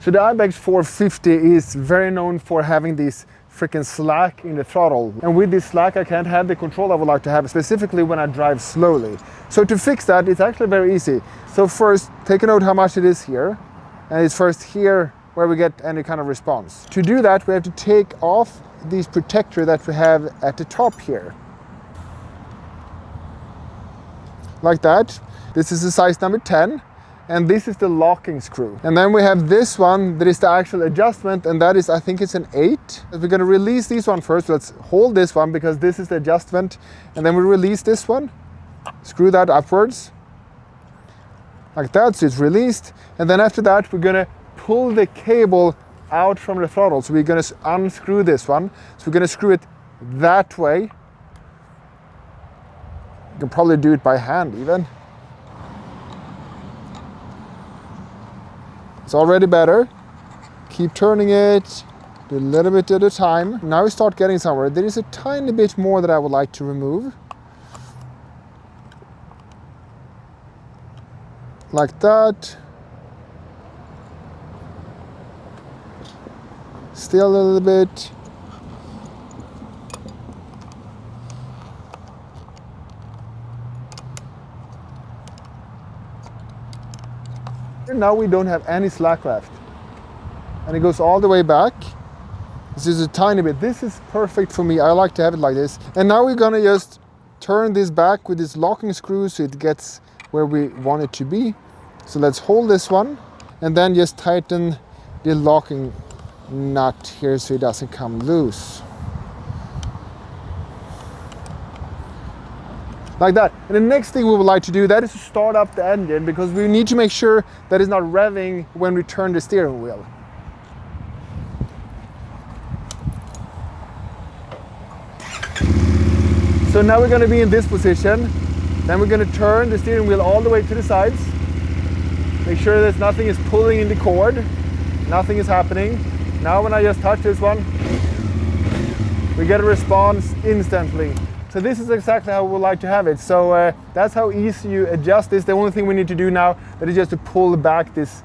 So the Ibex 450 is very known for having this freaking slack in the throttle. And with this slack, I can't have the control I would like to have, specifically when I drive slowly. So to fix that, it's actually very easy. So first, take a note how much it is here. And it's first here where we get any kind of response. To do that, we have to take off these protector that we have at the top here. Like that. This is the size number 10. And this is the locking screw. And then we have this one that is the actual adjustment, and that is, I think it's an 8. We're gonna release this one first. Let's hold this one because this is the adjustment. And then we release this one, screw that upwards, like that, so it's released. And then after that, we're gonna pull the cable out from the throttle. So we're gonna unscrew this one. So we're gonna screw it that way. You can probably do it by hand even. It's already better. Keep turning it, do a little bit at a time. Now we start getting somewhere. There is a tiny bit more that I would like to remove. Like that. Still a little bit. Now we don't have any slack left. And it goes all the way back. This is a tiny bit. This is perfect for me. I like to have it like this. And now we're gonna just turn this back with this locking screw so it gets where we want it to be. So let's hold this one and then just tighten the locking nut here so it doesn't come loose. Like that. And the next thing we would like to do, that is to start up the engine, because we need to make sure that it's not revving when we turn the steering wheel. So now we're going to be in this position. Then we're going to turn the steering wheel all the way to the sides. Make sure that nothing is pulling in the cord. Nothing is happening. Now when I just touch this one, we get a response instantly. So this is exactly how we would like to have it. So that's how easy you adjust this. The only thing we need to do now that is just to pull back this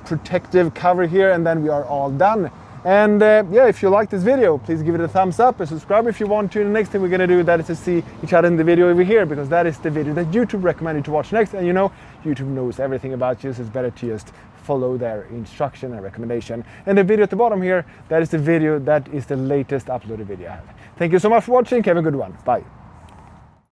protective cover here, and then we are all done. And yeah, if you like this video, please give it a thumbs up and subscribe if you want to. The next thing we're gonna do, that is to see each other in the video over here, because that is the video that YouTube recommended to watch next. And you know, YouTube knows everything about you, so it's better to just follow their instruction and recommendation. And the video at the bottom here, that is the video that is the latest uploaded video I have. Thank you so much for watching. Have a good one. Bye.